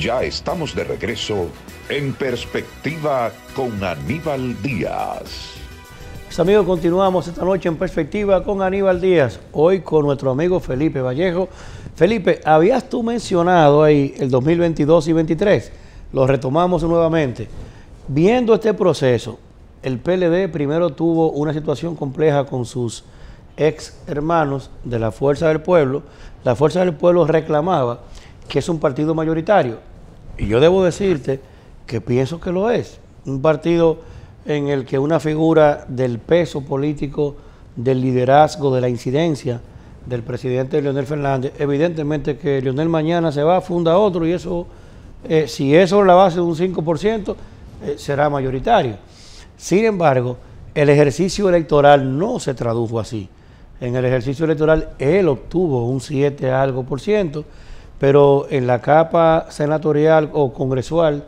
Ya estamos de regreso en Perspectiva con Aníbal Díaz. Pues amigos, continuamos esta noche en Perspectiva con Aníbal Díaz. Hoy con nuestro amigo Felipe Vallejo. Felipe, habías tú mencionado ahí el 2022 y 2023. Lo retomamos nuevamente. Viendo este proceso, el PLD primero tuvo una situación compleja con sus ex hermanos de la Fuerza del Pueblo. La Fuerza del Pueblo reclamaba que es un partido mayoritario. Y yo debo decirte que pienso que lo es. Un partido en el que una figura del peso político, del liderazgo, de la incidencia del presidente Leonel Fernández, evidentemente que Leonel mañana se va, funda otro y eso, si eso es la base de un 5%, será mayoritario. Sin embargo, el ejercicio electoral no se tradujo así. En el ejercicio electoral él obtuvo un 7 algo por ciento, pero en la capa senatorial o congresual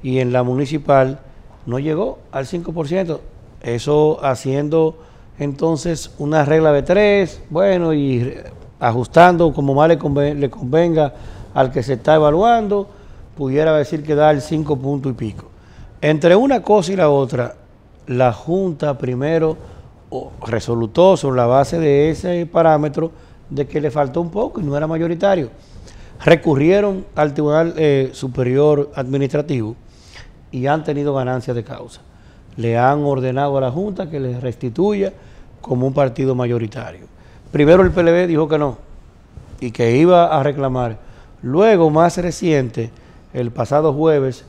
y en la municipal no llegó al 5%. Eso haciendo entonces una regla de 3, bueno, y ajustando como más le convenga al que se está evaluando, pudiera decir que da el 5 puntos y pico. Entre una cosa y la otra, la Junta primero resolutó sobre la base de ese parámetro de que le faltó un poco y no era mayoritario. Recurrieron al Tribunal Superior Administrativo y han tenido ganancias de causa. Le han ordenado a la Junta que les restituya como un partido mayoritario. Primero el PLD dijo que no y que iba a reclamar. Luego, más reciente, el pasado jueves,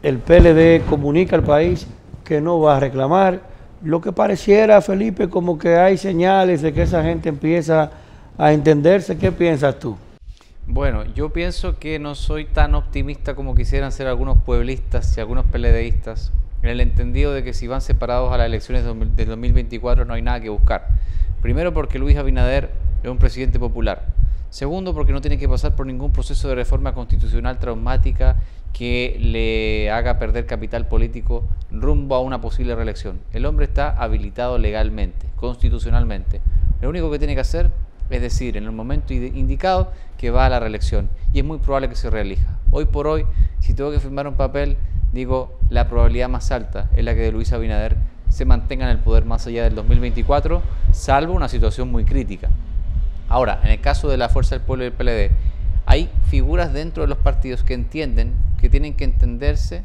el PLD comunica al país que no va a reclamar. Lo que pareciera, Felipe, como que hay señales de que esa gente empieza a entenderse. ¿Qué piensas tú? Bueno, yo pienso que no soy tan optimista como quisieran ser algunos pueblistas y algunos PLDistas, en el entendido de que si van separados a las elecciones del 2024 no hay nada que buscar. Primero porque Luis Abinader es un presidente popular. Segundo porque no tiene que pasar por ningún proceso de reforma constitucional traumática que le haga perder capital político rumbo a una posible reelección. El hombre está habilitado legalmente, constitucionalmente. Lo único que tiene que hacer es decir, en el momento indicado que va a la reelección y es muy probable que se reelija. Hoy por hoy, si tengo que firmar un papel, digo, la probabilidad más alta es la que de Luis Abinader se mantenga en el poder más allá del 2024, salvo una situación muy crítica. Ahora, en el caso de la Fuerza del Pueblo y del PLD, hay figuras dentro de los partidos que entienden que tienen que entenderse,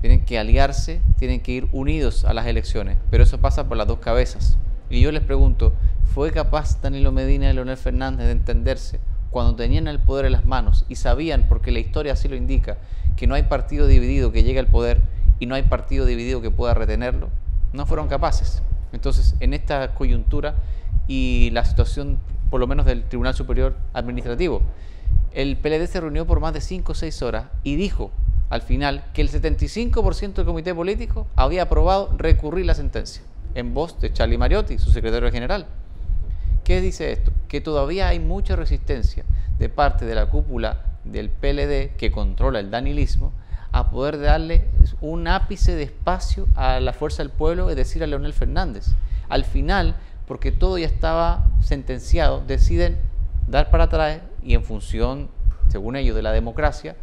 tienen que aliarse, tienen que ir unidos a las elecciones, pero eso pasa por las dos cabezas. Y yo les pregunto, ¿fue capaz Danilo Medina y Leonel Fernández de entenderse cuando tenían el poder en las manos y sabían, porque la historia así lo indica, que no hay partido dividido que llegue al poder y no hay partido dividido que pueda retenerlo? No fueron capaces. Entonces, en esta coyuntura y la situación, por lo menos del Tribunal Superior Administrativo, el PLD se reunió por más de 5 o 6 horas y dijo al final que el 75% del comité político había aprobado recurrir la sentencia, en voz de Charlie Mariotti, su secretario general. ¿Qué dice esto? Que todavía hay mucha resistencia de parte de la cúpula del PLD, que controla el danilismo, a poder darle un ápice de espacio a la Fuerza del Pueblo, es decir, a Leonel Fernández. Al final, porque todo ya estaba sentenciado, deciden dar para atrás y en función, según ellos, de la democracia,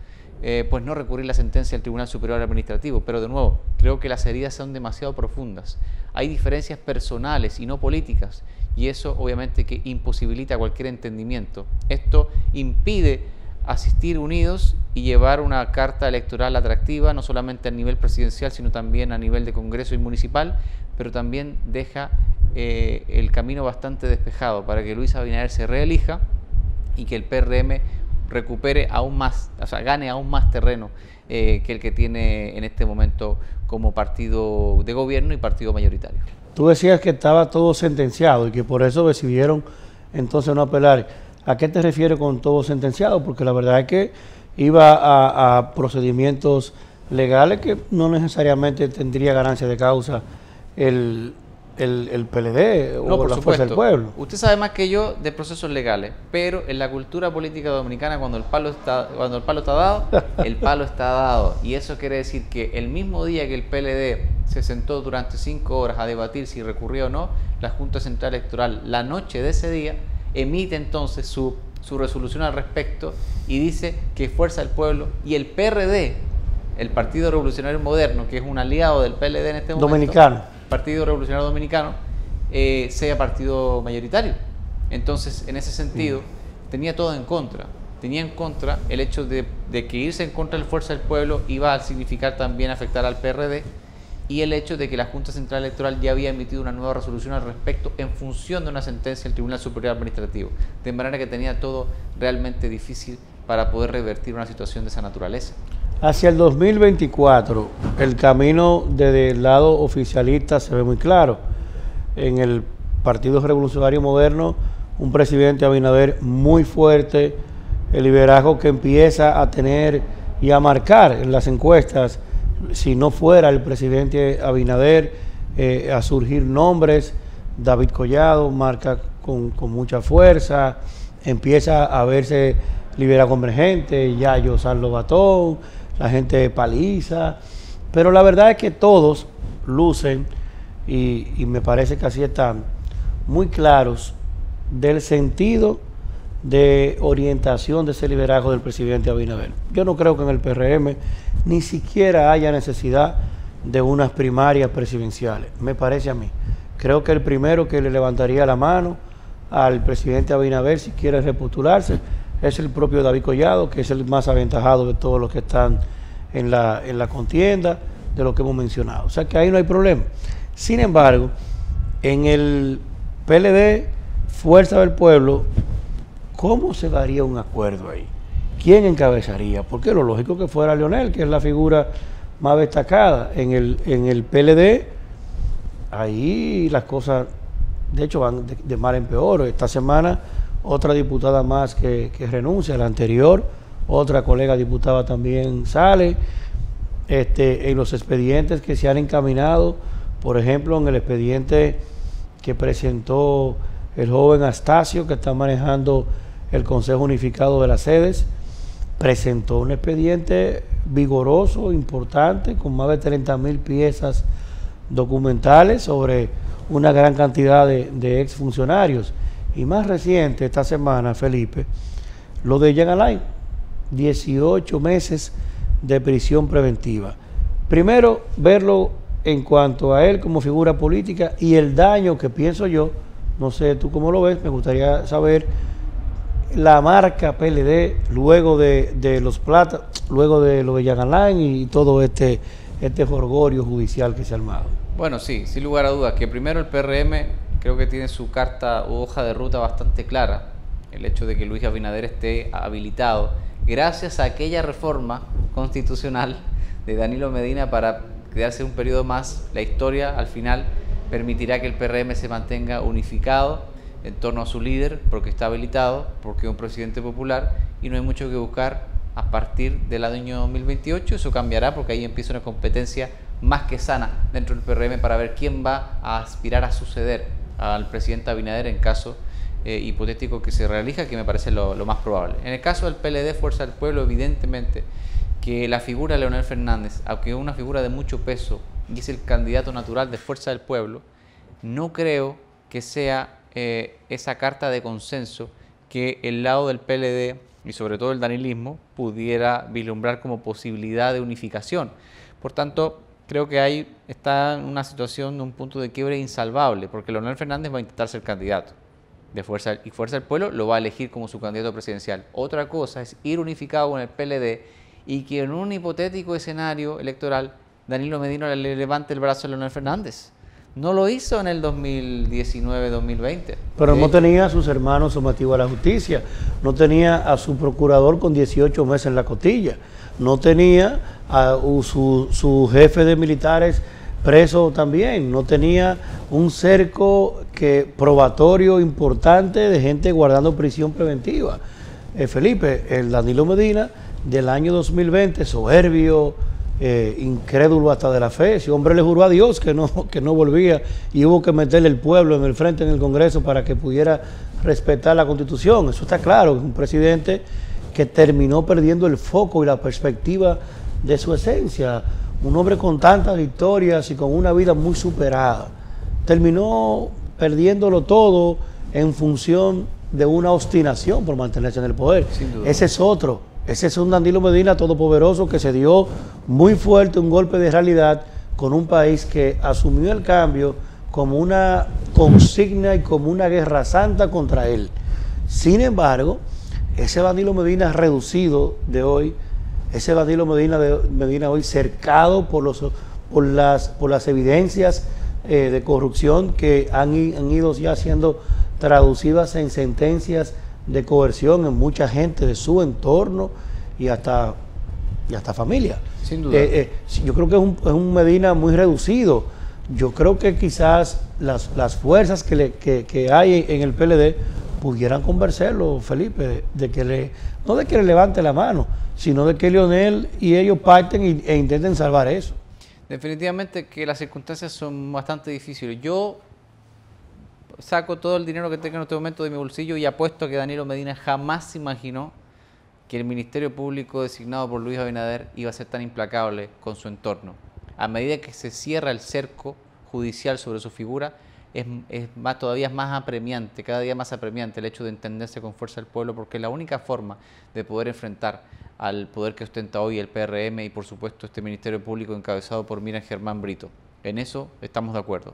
pues no recurrir la sentencia del Tribunal Superior Administrativo. Pero de nuevo, creo que las heridas son demasiado profundas. Hay diferencias personales y no políticas, y eso obviamente que imposibilita cualquier entendimiento. Esto impide asistir unidos y llevar una carta electoral atractiva, no solamente a nivel presidencial, sino también a nivel de Congreso y municipal, pero también deja el camino bastante despejado para que Luis Abinader se reelija y que el PRM recupere aún más, o sea, gane aún más terreno que el que tiene en este momento como partido de gobierno y partido mayoritario. Tú decías que estaba todo sentenciado y que por eso decidieron entonces no apelar. ¿A qué te refieres con todo sentenciado? Porque la verdad es que iba a procedimientos legales que no necesariamente tendría ganancia de causa el PLD o la Fuerza del Pueblo. Usted sabe más que yo de procesos legales, pero en la cultura política dominicana cuando el palo está dado, el palo está dado. Y eso quiere decir que el mismo día que el PLD se sentó durante 5 horas a debatir si recurría o no, la Junta Central Electoral, la noche de ese día, emite entonces su su resolución al respecto y dice que Fuerza del Pueblo y el PRD, el Partido Revolucionario Moderno, que es un aliado del PLD en este momento, Dominicano. Partido Revolucionario Dominicano, sea partido mayoritario. Entonces, en ese sentido, tenía todo en contra. Tenía en contra el hecho de que irse en contra del Fuerza del Pueblo iba a significar también afectar al PRD, y el hecho de que la Junta Central Electoral ya había emitido una nueva resolución al respecto en función de una sentencia del Tribunal Superior Administrativo, de manera que tenía todo realmente difícil para poder revertir una situación de esa naturaleza. Hacia el 2024, el camino desde el lado oficialista se ve muy claro. En el Partido Revolucionario Moderno, un presidente Abinader muy fuerte, el liderazgo que empieza a tener y a marcar en las encuestas. Si no fuera el presidente Abinader, a surgir nombres. David Collado marca con mucha fuerza, empieza a verse liderazgo emergente, Yayo Sarlo Batón, la gente de Paliza, pero la verdad es que todos lucen y me parece que así están muy claros del sentido de orientación de ese liderazgo del presidente Abinader. Yo no creo que en el PRM ni siquiera haya necesidad de unas primarias presidenciales, me parece a mí. Creo que el primero que le levantaría la mano al presidente Abinader si quiere repostularse es el propio David Collado, que es el más aventajado de todos los que están en la contienda, de lo que hemos mencionado. O sea que ahí no hay problema. Sin embargo, en el PLD, Fuerza del Pueblo, ¿cómo se daría un acuerdo ahí? ¿Quién encabezaría? Porque lo lógico que fuera Leonel, que es la figura más destacada. En el PLD, ahí las cosas, de hecho, van de mal en peor. Esta semana, otra diputada más que renuncia, la anterior, otra colega diputada también sale. En los expedientes que se han encaminado, por ejemplo, en el expediente que presentó el joven Astacio, que está manejando el Consejo Unificado de las Sedes, presentó un expediente vigoroso, importante, con más de 30.000 piezas documentales sobre una gran cantidad de exfuncionarios. Y más reciente, esta semana, Felipe, lo de Jean Alain, 18 meses de prisión preventiva. Primero, verlo en cuanto a él como figura política y el daño que pienso yo, no sé tú cómo lo ves, me gustaría saber la marca PLD luego de los platas, luego de lo de Jean Alain y todo este jolgorio judicial que se ha armado. Bueno, sí, sin lugar a dudas, que primero el PRM creo que tiene su carta o hoja de ruta bastante clara, el hecho de que Luis Abinader esté habilitado gracias a aquella reforma constitucional de Danilo Medina para quedarse un periodo más. La historia al final permitirá que el PRM se mantenga unificado en torno a su líder, porque está habilitado, porque es un presidente popular y no hay mucho que buscar a partir del año 2028. Eso cambiará porque ahí empieza una competencia más que sana dentro del PRM para ver quién va a aspirar a suceder al presidente Abinader en caso hipotético que se realiza, que me parece lo más probable. En el caso del PLD, Fuerza del Pueblo, evidentemente que la figura de Leonel Fernández, aunque es una figura de mucho peso y es el candidato natural de Fuerza del Pueblo, no creo que sea esa carta de consenso que el lado del PLD y sobre todo el danilismo pudiera vislumbrar como posibilidad de unificación. Por tanto, creo que ahí está en una situación de un punto de quiebre insalvable, porque Leonel Fernández va a intentar ser candidato de Fuerza del Pueblo, lo va a elegir como su candidato presidencial. Otra cosa es ir unificado con el PLD y que en un hipotético escenario electoral Danilo Medina le levante el brazo a Leonel Fernández. No lo hizo en el 2019-2020. Pero no tenía a sus hermanos sometidos a la justicia, no tenía a su procurador con 18 meses en la costilla, no tenía a su jefe de militares preso también, no tenía un cerco probatorio importante de gente guardando prisión preventiva. Felipe, el Danilo Medina del año 2020, soberbio, incrédulo hasta de la fe, ese hombre le juró a Dios que no volvía y hubo que meterle el pueblo en el frente en el Congreso para que pudiera respetar la Constitución. Eso está claro, un presidente que terminó perdiendo el foco y la perspectiva de su esencia, un hombre con tantas victorias y con una vida muy superada, terminó perdiéndolo todo en función de una obstinación por mantenerse en el poder. Sin duda. Ese es otro. Ese es un Danilo Medina todopoderoso que se dio muy fuerte un golpe de realidad con un país que asumió el cambio como una consigna y como una guerra santa contra él. Sin embargo, ese Danilo Medina reducido de hoy, ese Danilo Medina hoy cercado por las evidencias de corrupción que han ido ya siendo traducidas en sentencias de coerción en mucha gente de su entorno y hasta familia. Sin duda. Yo creo que es un Medina muy reducido. Yo creo que quizás las fuerzas que hay en el PLD pudieran convencerlo, Felipe, no de que le levante la mano, sino de que Leonel y ellos parten e intenten salvar eso. Definitivamente que las circunstancias son bastante difíciles. Yo saco todo el dinero que tengo en este momento de mi bolsillo y apuesto a que Danilo Medina jamás se imaginó que el Ministerio Público designado por Luis Abinader iba a ser tan implacable con su entorno. A medida que se cierra el cerco judicial sobre su figura, todavía es más apremiante, cada día más apremiante el hecho de entenderse con fuerza del pueblo, porque es la única forma de poder enfrentar al poder que ostenta hoy el PRM y por supuesto este Ministerio Público encabezado por Miriam Germán Brito. En eso estamos de acuerdo.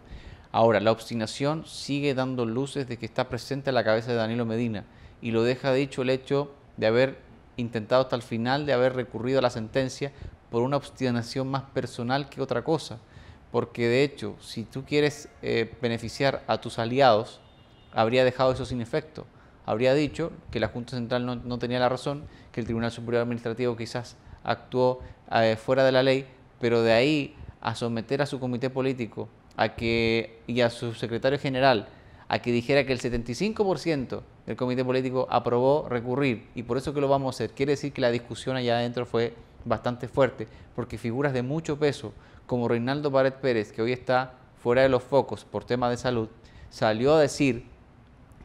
Ahora, la obstinación sigue dando luces de que está presente a la cabeza de Danilo Medina y lo deja dicho el hecho de haber intentado hasta el final, de haber recurrido a la sentencia por una obstinación más personal que otra cosa. Porque de hecho, si tú quieres beneficiar a tus aliados, habría dejado eso sin efecto. Habría dicho que la Junta Central no tenía la razón, que el Tribunal Superior Administrativo quizás actuó fuera de la ley, pero de ahí a someter a su comité político y a su secretario general a que dijera que el 75% del comité político aprobó recurrir y por eso que lo vamos a hacer, quiere decir que la discusión allá adentro fue bastante fuerte, porque figuras de mucho peso como Reinaldo Pared Pérez, que hoy está fuera de los focos por temas de salud, salió a decir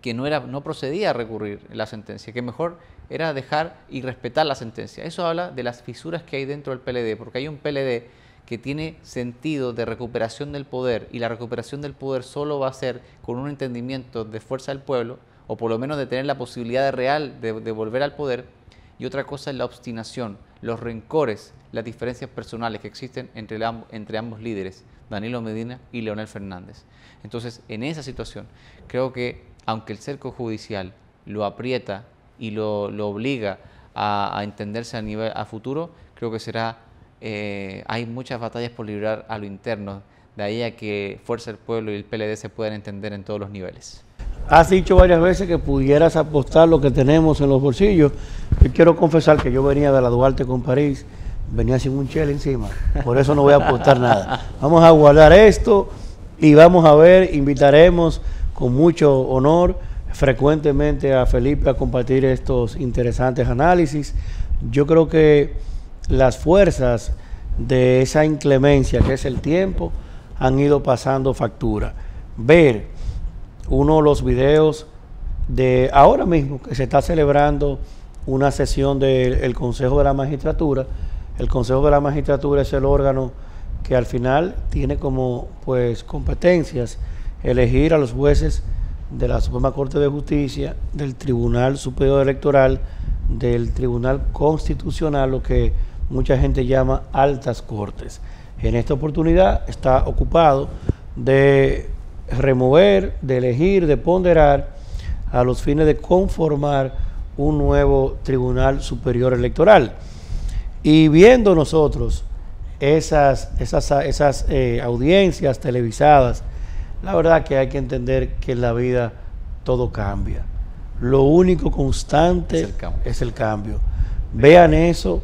que no procedía a recurrir la sentencia, que mejor era dejar y respetar la sentencia. Eso habla de las fisuras que hay dentro del PLD, porque hay un PLD que tiene sentido de recuperación del poder, y la recuperación del poder solo va a ser con un entendimiento de fuerza del pueblo, o por lo menos de tener la posibilidad real de volver al poder, y otra cosa es la obstinación, los rencores, las diferencias personales que existen entre ambos líderes, Danilo Medina y Leonel Fernández. Entonces, en esa situación, creo que aunque el cerco judicial lo aprieta y lo obliga a entenderse a futuro, creo que hay muchas batallas por librar a lo interno, de ahí a que Fuerza del Pueblo y el PLD se puedan entender en todos los niveles. Has dicho varias veces que pudieras apostar lo que tenemos en los bolsillos. Yo quiero confesar que yo venía de la Duarte con París, venía sin un chel encima, por eso no voy a apostar nada. Vamos a guardar esto y vamos a ver, invitaremos con mucho honor frecuentemente a Felipe a compartir estos interesantes análisis. Yo creo que las fuerzas de esa inclemencia que es el tiempo han ido pasando factura. Ver uno de los videos de ahora mismo que se está celebrando una sesión del Consejo de la Magistratura. El Consejo de la Magistratura es el órgano que al final tiene como competencias elegir a los jueces de la Suprema Corte de Justicia, del Tribunal Superior Electoral, del Tribunal Constitucional, lo que mucha gente llama altas cortes. En esta oportunidad está ocupado de remover, de elegir, de ponderar a los fines de conformar un nuevo Tribunal Superior Electoral. Y viendo nosotros esas audiencias televisadas, la verdad que hay que entender que en la vida todo cambia. Lo único constante es el cambio. Vean eso,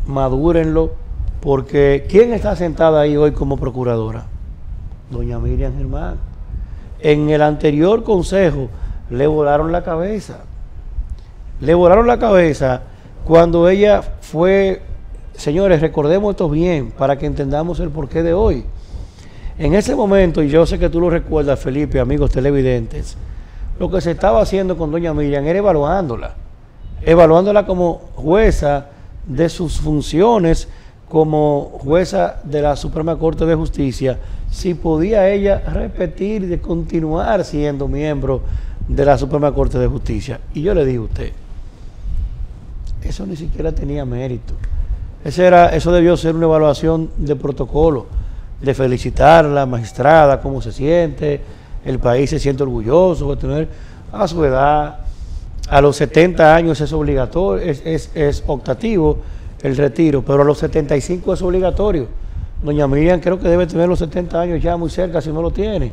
madúrenlo, porque ¿quién está sentada ahí hoy como procuradora? Doña Miriam Germán. En el anterior consejo le volaron la cabeza. Le volaron la cabeza cuando ella fue, señores, recordemos esto bien para que entendamos el porqué de hoy. En ese momento, y yo sé que tú lo recuerdas, Felipe, amigos televidentes, lo que se estaba haciendo con doña Miriam era evaluándola como jueza de sus funciones como jueza de la Suprema Corte de Justicia, si podía ella repetir de continuar siendo miembro de la Suprema Corte de Justicia. Y yo le dije a usted, eso ni siquiera tenía mérito. Eso debió ser una evaluación de protocolo, de felicitar a la magistrada, cómo se siente, el país se siente orgulloso de tener a su edad, a los 70 años es obligatorio, es optativo el retiro, pero a los 75 es obligatorio. Doña Miriam creo que debe tener los 70 años ya muy cerca si no lo tiene.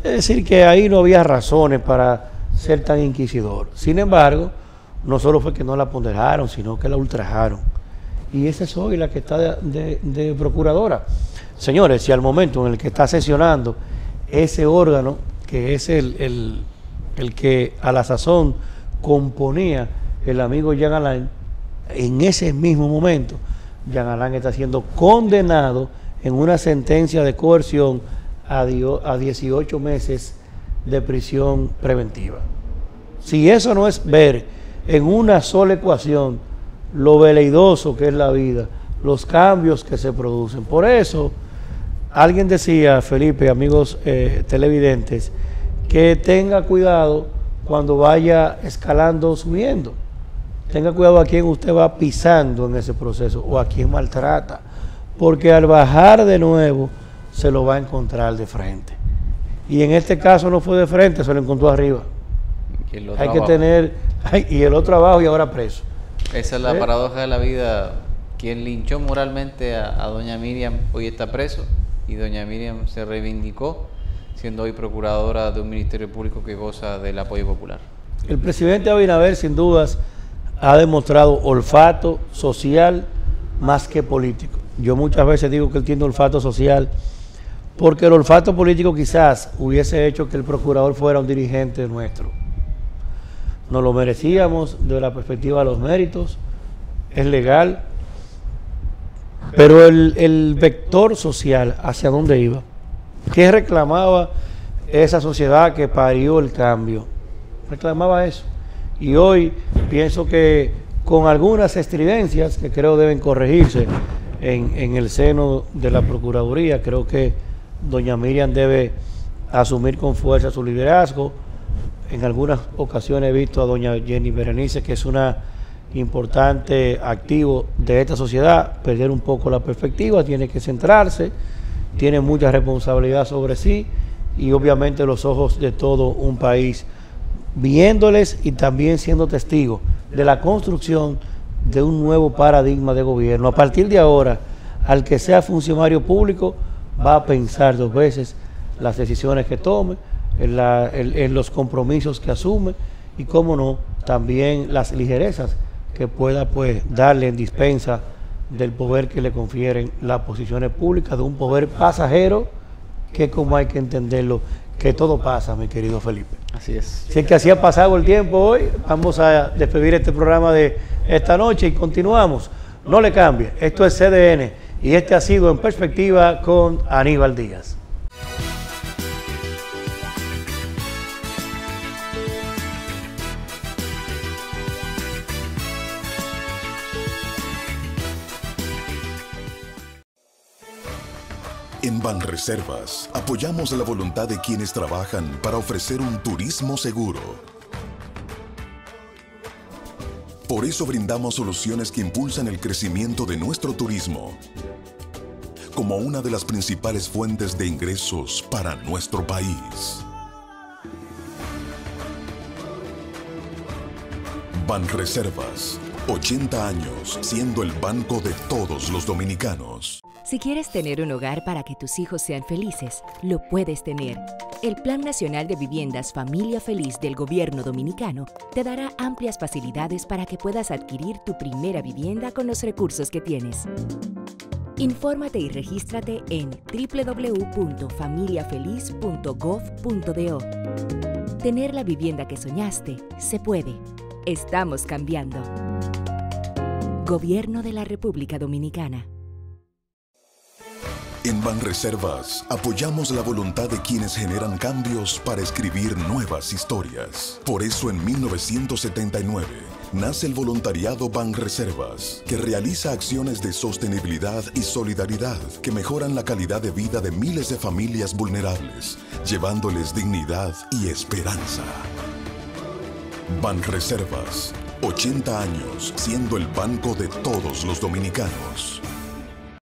Es decir, que ahí no había razones para ser tan inquisidor. Sin embargo, no solo fue que no la ponderaron, sino que la ultrajaron. Y esa es hoy la que está de procuradora. Señores, si al momento en el que está sesionando ese órgano, que es el que a la sazón componía el amigo Jean Alain, en ese mismo momento, Jean Alain está siendo condenado en una sentencia de coerción a 18 meses de prisión preventiva. Si eso no es ver en una sola ecuación lo veleidoso que es la vida, los cambios que se producen. Por eso, alguien decía, Felipe, amigos televidentes, que tenga cuidado cuando vaya escalando, subiendo. Tenga cuidado a quién usted va pisando en ese proceso o a quién maltrata, porque al bajar de nuevo se lo va a encontrar de frente. Y en este caso no fue de frente, se lo encontró arriba. Hay que tener, y el otro abajo y ahora preso. Esa es la paradoja de la vida. Quien linchó moralmente a doña Miriam hoy está preso, y doña Miriam se reivindicó siendo hoy procuradora de un ministerio público que goza del apoyo popular. El presidente Abinader sin dudas ha demostrado olfato social más que político. Yo muchas veces digo que él tiene olfato social porque el olfato político quizás hubiese hecho que el procurador fuera un dirigente nuestro. Nos lo merecíamos desde la perspectiva de los méritos, es legal, pero el vector social, ¿hacia dónde iba? ¿Qué reclamaba esa sociedad que parió el cambio? Reclamaba eso. Y hoy pienso que con algunas estridencias que creo deben corregirse en el seno de la Procuraduría, creo que doña Miriam debe asumir con fuerza su liderazgo. En algunas ocasiones he visto a doña Jenny Berenice, que es una importante activo de esta sociedad, perder un poco la perspectiva, tiene que centrarse, tiene mucha responsabilidad sobre sí y obviamente los ojos de todo un país viéndoles y también siendo testigos de la construcción de un nuevo paradigma de gobierno. A partir de ahora, al que sea funcionario público va a pensar dos veces las decisiones que tome, en los compromisos que asume y, cómo no, también las ligerezas que pueda pues darle en dispensa del poder que le confieren las posiciones públicas, de un poder pasajero que, como hay que entenderlo, que todo pasa, mi querido Felipe. Así es. Si es que así ha pasado el tiempo hoy, vamos a despedir este programa de esta noche y continuamos. No le cambie, esto es CDN y este ha sido En Perspectiva con Aníbal Díaz. En Banreservas apoyamos la voluntad de quienes trabajan para ofrecer un turismo seguro. Por eso brindamos soluciones que impulsan el crecimiento de nuestro turismo como una de las principales fuentes de ingresos para nuestro país. Banreservas, 80 años siendo el banco de todos los dominicanos. Si quieres tener un hogar para que tus hijos sean felices, lo puedes tener. El Plan Nacional de Viviendas Familia Feliz del Gobierno Dominicano te dará amplias facilidades para que puedas adquirir tu primera vivienda con los recursos que tienes. Infórmate y regístrate en www.familiafeliz.gov.do. Tener la vivienda que soñaste se puede. Estamos cambiando. Gobierno de la República Dominicana. En Banreservas apoyamos la voluntad de quienes generan cambios para escribir nuevas historias. Por eso en 1979 nace el voluntariado Banreservas, que realiza acciones de sostenibilidad y solidaridad que mejoran la calidad de vida de miles de familias vulnerables, llevándoles dignidad y esperanza. Banreservas, 80 años siendo el banco de todos los dominicanos.